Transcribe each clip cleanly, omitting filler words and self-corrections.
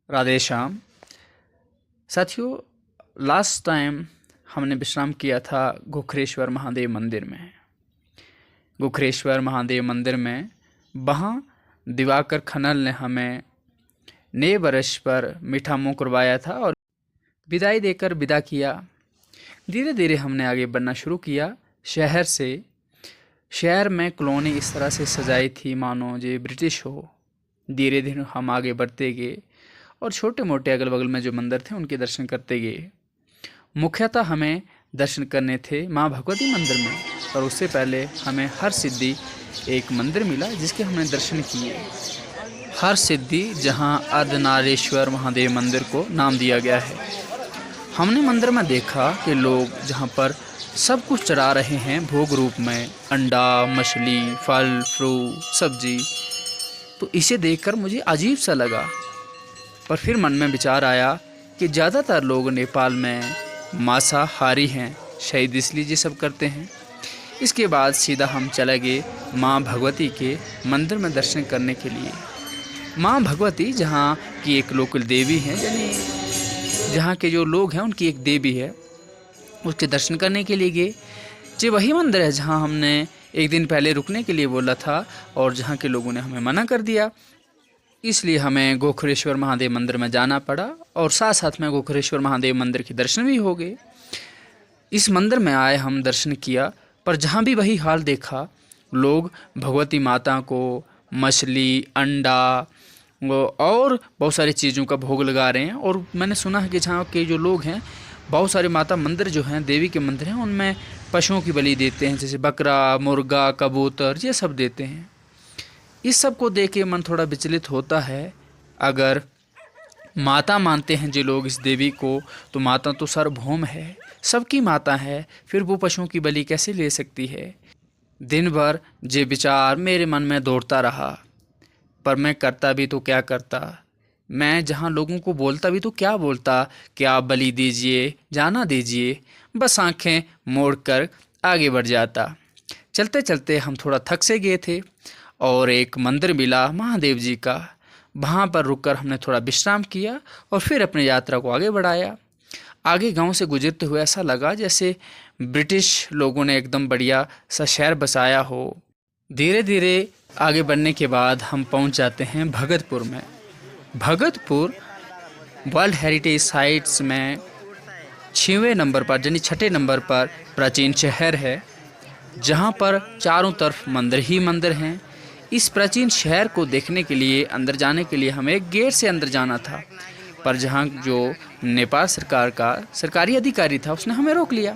राधे श्याम। साथियों, last time हमने विश्राम किया था गोखरेश्वर महादेव मंदिर में। गोखरेश्वर महादेव मंदिर में वहाँ दिवाकर खन्ना ने हमें नए वर्ष पर मीठा मुंह करवाया था और विदाई देकर विदा किया। धीरे धीरे हमने आगे बढ़ना शुरू किया। शहर में कॉलोनी इस तरह से सजाई थी मानो जो ब्रिटिश हो। धीरे धीरे हम आगे बढ़ते गए और छोटे मोटे अगल बगल में जो मंदिर थे उनके दर्शन करते गए। मुख्यतः हमें दर्शन करने थे माँ भगवती मंदिर में, पर उससे पहले हमें हर सिद्धि एक मंदिर मिला जिसके हमने दर्शन किए। हर सिद्धि जहाँ अर्धनारेश्वर महादेव मंदिर को नाम दिया गया है। हमने मंदिर में देखा कि लोग जहाँ पर सब कुछ चढ़ा रहे हैं भोग रूप में, अंडा, मछली, फल, फ्रूट, सब्जी, तो इसे देखकर मुझे अजीब सा लगा। पर फिर मन में विचार आया कि ज़्यादातर लोग नेपाल में मांसाहारी हैं, शायद इसलिए ये सब करते हैं। इसके बाद सीधा हम चले गए माँ भगवती के मंदिर में दर्शन करने के लिए। माँ भगवती जहाँ की एक लोकल देवी हैं, यानी जहाँ के जो लोग हैं उनकी एक देवी है, उसके दर्शन करने के लिए गए। ये वही मंदिर है जहाँ हमने एक दिन पहले रुकने के लिए बोला था और जहाँ के लोगों ने हमें मना कर दिया। इसलिए हमें गोखरेश्वर महादेव मंदिर में जाना पड़ा और साथ साथ में गोखरेश्वर महादेव मंदिर के दर्शन भी हो गए। इस मंदिर में आए, हम दर्शन किया, पर जहाँ भी वही हाल देखा, लोग भगवती माता को मछली, अंडा और बहुत सारी चीज़ों का भोग लगा रहे हैं। और मैंने सुना है कि जहाँ के जो लोग हैं, बहुत सारे माता मंदिर जो हैं, देवी के मंदिर हैं, उनमें पशुओं की बलि देते हैं, जैसे बकरा, मुर्गा, कबूतर, ये सब देते हैं। इस सब को देख के मन थोड़ा विचलित होता है। अगर माता मानते हैं जो लोग इस देवी को, तो माता तो सार्वभौम है, सबकी माता है, फिर वो पशुओं की बलि कैसे ले सकती है। दिन भर ये विचार मेरे मन में दौड़ता रहा, पर मैं करता भी तो क्या करता। मैं जहाँ लोगों को बोलता भी तो क्या बोलता कि आप बलि दीजिए, जाना दीजिए, बस आंखें मोड़कर आगे बढ़ जाता। चलते चलते हम थोड़ा थक से गए थे और एक मंदिर मिला महादेव जी का। वहाँ पर रुककर हमने थोड़ा विश्राम किया और फिर अपनी यात्रा को आगे बढ़ाया। आगे गांव से गुजरते हुए ऐसा लगा जैसे ब्रिटिश लोगों ने एकदम बढ़िया सा शहर बसाया हो। धीरे धीरे आगे बढ़ने के बाद हम पहुँच जाते हैं भगतपुर में। भगतपुर वर्ल्ड हेरिटेज साइट्स में 6वें नंबर पर, यानी 6ठे नंबर पर प्राचीन शहर है, जहाँ पर चारों तरफ मंदिर ही मंदिर हैं। इस प्राचीन शहर को देखने के लिए, अंदर जाने के लिए हमें एक गेट से अंदर जाना था, पर जहाँ जो नेपाल सरकार का सरकारी अधिकारी था उसने हमें रोक लिया,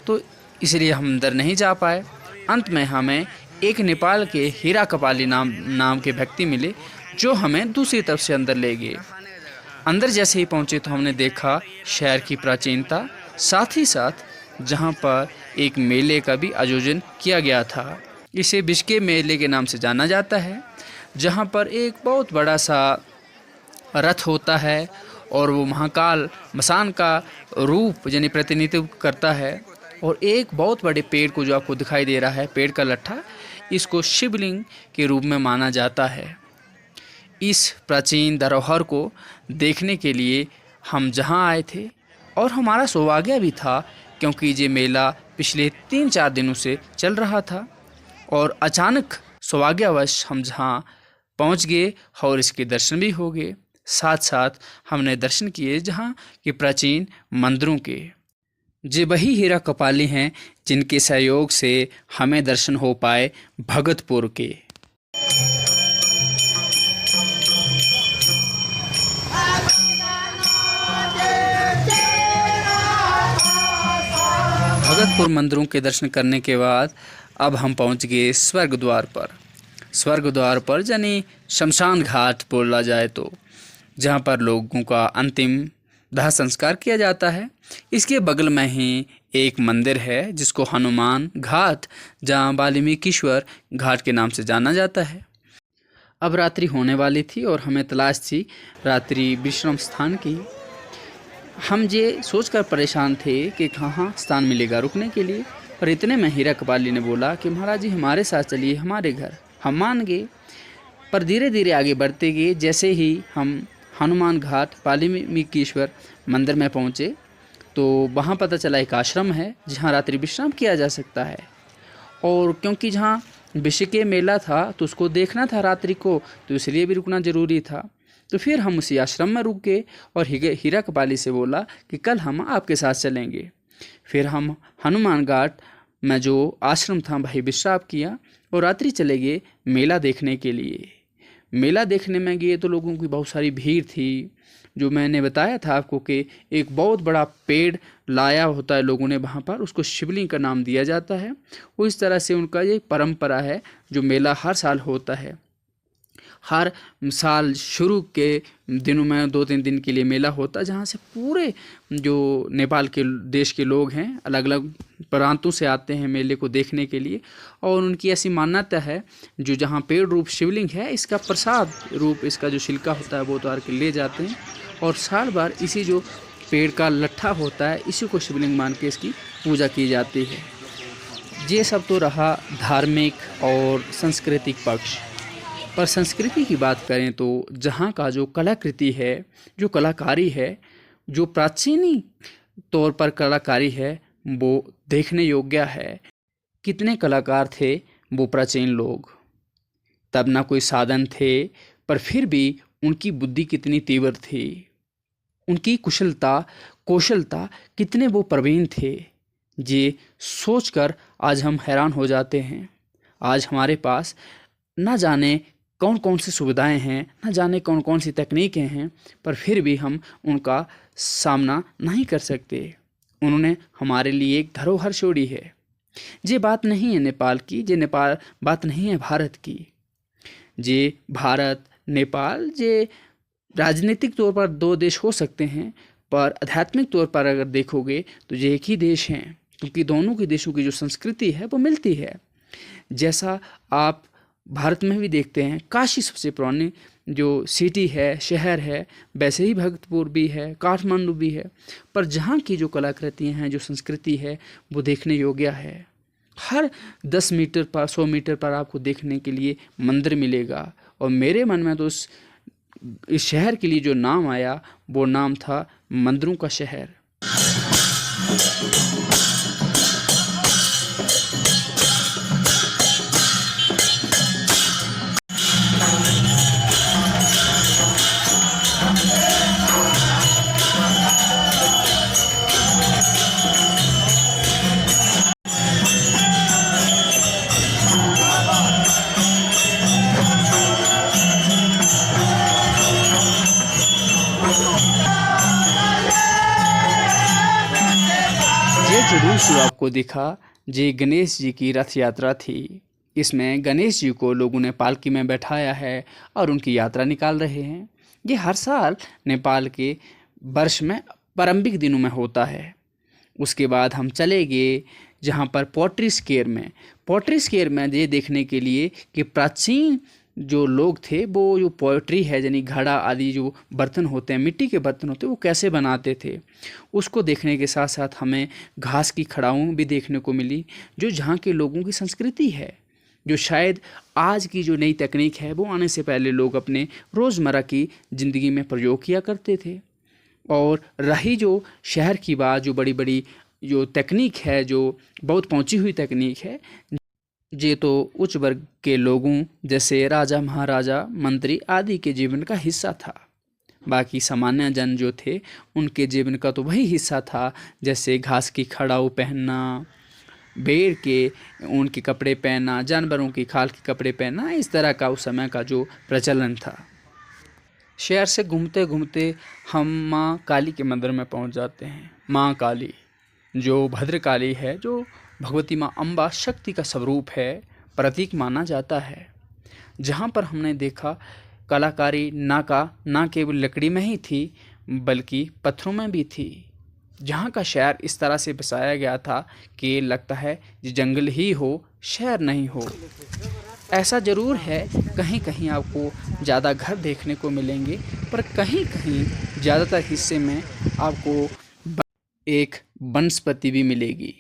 तो इसलिए हम अंदर नहीं जा पाए। अंत में हमें एक नेपाल के हीरा कपाली नाम के व्यक्ति मिले जो हमें दूसरी तरफ से अंदर ले गए। अंदर जैसे ही पहुँचे तो हमने देखा शहर की प्राचीनता, साथ ही साथ जहाँ पर एक मेले का भी आयोजन किया गया था। इसे बिश्के मेले के नाम से जाना जाता है, जहाँ पर एक बहुत बड़ा सा रथ होता है और वो महाकाल मसान का रूप यानी प्रतिनिधित्व करता है। और एक बहुत बड़े पेड़ को जो आपको दिखाई दे रहा है, पेड़ का लट्ठा, इसको शिवलिंग के रूप में माना जाता है। इस प्राचीन धरोहर को देखने के लिए हम जहाँ आए थे, और हमारा सौभाग्य भी था क्योंकि ये मेला पिछले 3-4 दिनों से चल रहा था और अचानक सौभाग्यवश हम जहाँ पहुँच गए और इसके दर्शन भी हो गए। साथ साथ हमने दर्शन किए जहाँ के प्राचीन मंदिरों के। ये वही हीरा कपाली हैं जिनके सहयोग से हमें दर्शन हो पाए भगतपुर के। भगतपुर मंदिरों के दर्शन करने के बाद अब हम पहुंच गए स्वर्ग द्वार पर। स्वर्ग द्वार पर यानी शमशान घाट बोला जाए तो, जहां पर लोगों का अंतिम दाह संस्कार किया जाता है। इसके बगल में ही एक मंदिर है जिसको हनुमान घाट, जहां वाल्मीकिश्वर घाट के नाम से जाना जाता है। अब रात्रि होने वाली थी और हमें तलाश थी रात्रि विश्राम स्थान की। हम ये सोचकर परेशान थे कि कहाँ स्थान मिलेगा रुकने के लिए, पर इतने में हीरा कपाली ने बोला कि महाराज जी हमारे साथ चलिए हमारे घर। हम मान गए, पर धीरे धीरे आगे बढ़ते गए। जैसे ही हम हनुमान घाट वाल्मीकिश्वर मंदिर में पहुँचे तो वहाँ पता चला एक आश्रम है जहाँ रात्रि विश्राम किया जा सकता है। और क्योंकि जहाँ विषुके मेला था तो उसको देखना था रात्रि को, तो इसलिए भी रुकना ज़रूरी था। तो फिर हम उसी आश्रम में रुक गए और हीरा कपाली से बोला कि कल हम आपके साथ चलेंगे। फिर हम हनुमान घाट में जो आश्रम था वही विश्राम किया और रात्रि चले गए मेला देखने के लिए। मेला देखने में गए तो लोगों की बहुत सारी भीड़ थी। जो मैंने बताया था आपको कि एक बहुत बड़ा पेड़ लाया होता है लोगों ने वहाँ पर, उसको शिवलिंग का नाम दिया जाता है। वो इस तरह से उनका ये परंपरा है जो मेला हर साल होता है। हर साल शुरू के दिनों में 2-3 दिन के लिए मेला होता है, जहाँ से पूरे जो नेपाल के देश के लोग हैं अलग अलग प्रांतों से आते हैं मेले को देखने के लिए। और उनकी ऐसी मान्यता है जो जहाँ पेड़ रूप शिवलिंग है इसका प्रसाद रूप इसका जो छिलका होता है वो उतार के ले जाते हैं और साल भर इसी जो पेड़ का लट्ठा होता है इसी को शिवलिंग मान के इसकी पूजा की जाती है। ये सब तो रहा धार्मिक और सांस्कृतिक पक्ष। पर संस्कृति की बात करें तो जहाँ का जो कलाकृति है, जो कलाकारी है, जो प्राचीनी तौर पर कलाकारी है वो देखने योग्य है। कितने कलाकार थे वो प्राचीन लोग, तब ना कोई साधन थे पर फिर भी उनकी बुद्धि कितनी तीव्र थी, उनकी कौशलता कितने वो प्रवीण थे। ये सोचकर आज हम हैरान हो जाते हैं। आज हमारे पास न जाने कौन कौन सी सुविधाएं हैं, न जाने कौन कौन सी तकनीकें हैं, पर फिर भी हम उनका सामना नहीं कर सकते। उन्होंने हमारे लिए एक धरोहर छोड़ी है। ये बात नहीं है नेपाल की, ये नेपाल बात नहीं है भारत की। ये भारत नेपाल ये राजनीतिक तौर पर 2 देश हो सकते हैं, पर आध्यात्मिक तौर पर अगर देखोगे तो ये एक ही देश हैं, क्योंकि दोनों के देशों की जो संस्कृति है वो मिलती है। जैसा आप भारत में भी देखते हैं, काशी सबसे पुरानी जो सिटी है, शहर है, वैसे ही भक्तपुर भी है, काठमांडू भी है। पर जहाँ की जो कलाकृतियाँ हैं, जो संस्कृति है वो देखने योग्य है। हर 10 मीटर पर 100 मीटर पर आपको देखने के लिए मंदिर मिलेगा। और मेरे मन में तो इस शहर के लिए जो नाम आया वो नाम था मंदिरों का शहर। जुलूस जो आपको दिखा ये गणेश जी की रथ यात्रा थी। इसमें गणेश जी को लोगों ने पालकी में बैठाया है और उनकी यात्रा निकाल रहे हैं। ये हर साल नेपाल के वर्ष में प्रारंभिक दिनों में होता है। उसके बाद हम चले गए जहाँ पर पोट्री स्क्वायर में ये देखने के लिए कि प्राचीन जो लोग थे वो जो पोएट्री है यानी घड़ा आदि जो बर्तन होते हैं, मिट्टी के बर्तन होते हैं, वो कैसे बनाते थे उसको देखने के साथ साथ हमें घास की खड़ाऊँ भी देखने को मिली, जो जहाँ के लोगों की संस्कृति है, जो शायद आज की जो नई तकनीक है वो आने से पहले लोग अपने रोज़मर्रा की ज़िंदगी में प्रयोग किया करते थे। और रही जो शहर की बात, जो बड़ी बड़ी जो तकनीक है, जो बहुत पहुँची हुई तकनीक है, ये तो उच्च वर्ग के लोगों जैसे राजा महाराजा मंत्री आदि के जीवन का हिस्सा था। बाकी सामान्य जन जो थे उनके जीवन का तो वही हिस्सा था, जैसे घास की खड़ाऊ पहनना, भेड़ के ऊन के कपड़े पहनना, जानवरों की खाल के कपड़े पहनना, इस तरह का उस समय का जो प्रचलन था। शहर से घूमते घूमते हम माँ काली के मंदिर में पहुँच जाते हैं। माँ काली जो भद्रकाली है, जो भगवती माँ अम्बा शक्ति का स्वरूप है, प्रतीक माना जाता है। जहाँ पर हमने देखा कलाकारी ना केवल लकड़ी में ही थी बल्कि पत्थरों में भी थी। जहाँ का शहर इस तरह से बसाया गया था कि लगता है जंगल ही हो, शहर नहीं हो। ऐसा ज़रूर है कहीं कहीं आपको ज़्यादा घर देखने को मिलेंगे, पर कहीं कहीं ज़्यादातर हिस्से में आपको एक वनस्पति भी मिलेगी।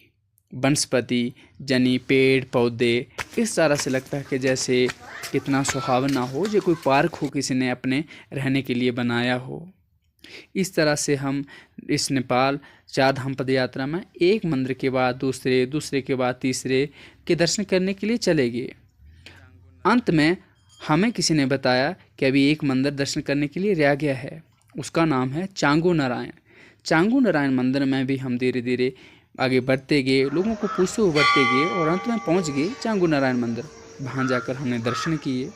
वनस्पति यानी पेड़ पौधे इस तरह से लगता है कि जैसे कितना सुहावना हो, जो कोई पार्क हो किसी ने अपने रहने के लिए बनाया हो। इस तरह से हम इस नेपाल 4 धाम पद यात्रा में एक मंदिर के बाद दूसरे, दूसरे के बाद तीसरे के दर्शन करने के लिए चले गए। अंत में हमें किसी ने बताया कि अभी एक मंदिर दर्शन करने के लिए रह गया है, उसका नाम है चांगू नारायण। चांगू नारायण मंदिर में भी हम धीरे धीरे आगे बढ़ते गए, लोगों को पूछते हुए बढ़ते गए और अंत में पहुंच गए चांगू नारायण मंदिर। वहां जाकर हमने दर्शन किए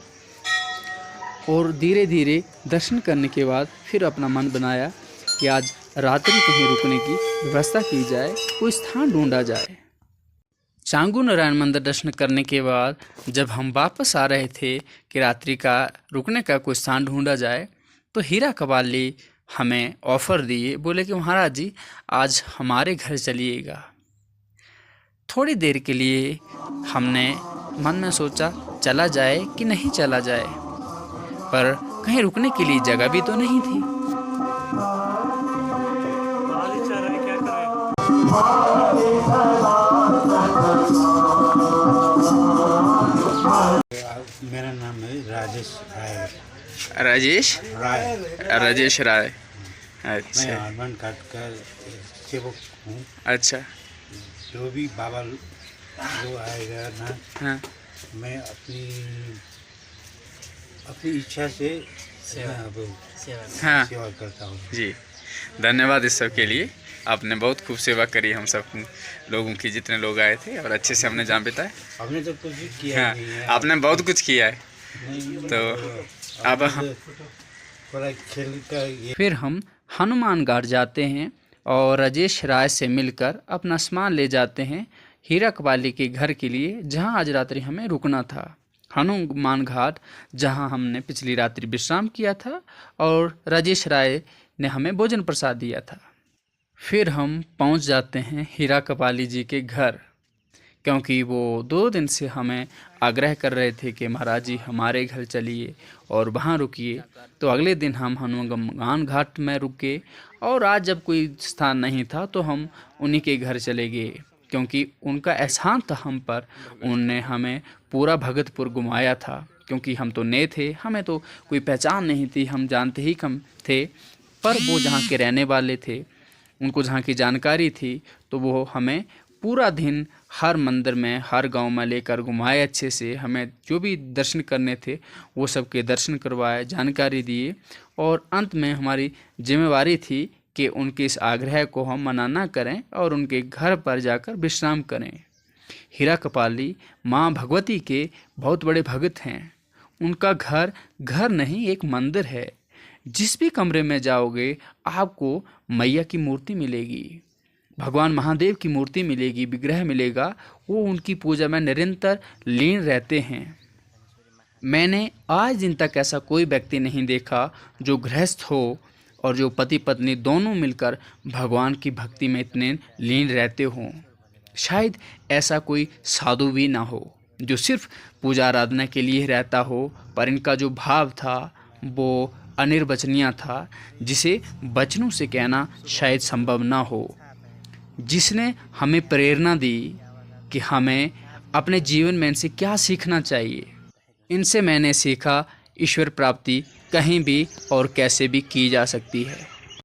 और धीरे धीरे दर्शन करने के बाद फिर अपना मन बनाया कि आज रात्रि कहीं रुकने की व्यवस्था की जाए, कोई स्थान ढूंढा जाए। चांगू नारायण मंदिर दर्शन करने के बाद जब हम वापस आ रहे थे कि रात्रि का रुकने का कोई स्थान ढूंढा जाए, तो हीरा कबाली हमें ऑफ़र दिए, बोले कि महाराज जी आज हमारे घर चलिएगा। थोड़ी देर के लिए हमने मन में सोचा चला जाए कि नहीं चला जाए, पर कहीं रुकने के लिए जगह भी तो नहीं थी। मेरा नाम है राजेश राय। राजेश राय। मैं अच्छा हनुमान घाट का सेवक हूँ। अच्छा। जो भी बाबा जो आएगा ना, हाँ मैं अपनी इच्छा से हाँ सेवा करता हूँ। जी, धन्यवाद इस सब के लिए। आपने बहुत खूब सेवा करी हम सब लोगों की, जितने लोग आए थे, और अच्छे से हमने जान बिताए। हमने तो कुछ भी किया हाँ, नहीं है। आपने बहुत कुछ किया है। तो अब हम थोड़ा खेल का ये फिर हम हनुमान घाट जाते हैं और राजेश राय से मिलकर अपना सामान ले जाते हैं हीरा कबाली के घर के लिए, जहां आज रात्रि हमें रुकना था। हनुमान घाट जहां हमने पिछली रात्रि विश्राम किया था और राजेश राय ने हमें भोजन प्रसाद दिया था। फिर हम पहुंच जाते हैं हीरा कबाली जी के घर, क्योंकि वो 2 दिन से हमें आग्रह कर रहे थे कि महाराज जी हमारे घर चलिए और वहाँ रुकिए। तो अगले दिन हम हनुमान घाट में रुके और आज जब कोई स्थान नहीं था तो हम उन्हीं के घर चले गए, क्योंकि उनका एहसान था हम पर। उनने हमें पूरा भगतपुर घुमाया था, क्योंकि हम तो नए थे, हमें तो कोई पहचान नहीं थी, हम जानते ही कम थे। पर वो जहाँ के रहने वाले थे, उनको जहाँ की जानकारी थी, तो वो हमें पूरा दिन हर मंदिर में, हर गांव में लेकर घुमाए, अच्छे से हमें जो भी दर्शन करने थे वो सब के दर्शन करवाए, जानकारी दिए। और अंत में हमारी जिम्मेवारी थी कि उनके इस आग्रह को हम मना ना करें और उनके घर पर जाकर विश्राम करें। हीरा कपाली माँ भगवती के बहुत बड़े भक्त हैं। उनका घर घर नहीं, एक मंदिर है। जिस भी कमरे में जाओगे आपको मैया की मूर्ति मिलेगी, भगवान महादेव की मूर्ति मिलेगी, विग्रह मिलेगा। वो उनकी पूजा में निरंतर लीन रहते हैं। मैंने आज दिन तक ऐसा कोई व्यक्ति नहीं देखा जो गृहस्थ हो और जो पति पत्नी दोनों मिलकर भगवान की भक्ति में इतने लीन रहते हों। शायद ऐसा कोई साधु भी ना हो जो सिर्फ पूजा आराधना के लिए रहता हो, पर इनका जो भाव था वो अनिर्वचनीय था, जिसे वचनों से कहना शायद संभव ना हो। जिसने हमें प्रेरणा दी कि हमें अपने जीवन में इनसे क्या सीखना चाहिए। इनसे मैंने सीखा ईश्वर प्राप्ति कहीं भी और कैसे भी की जा सकती है।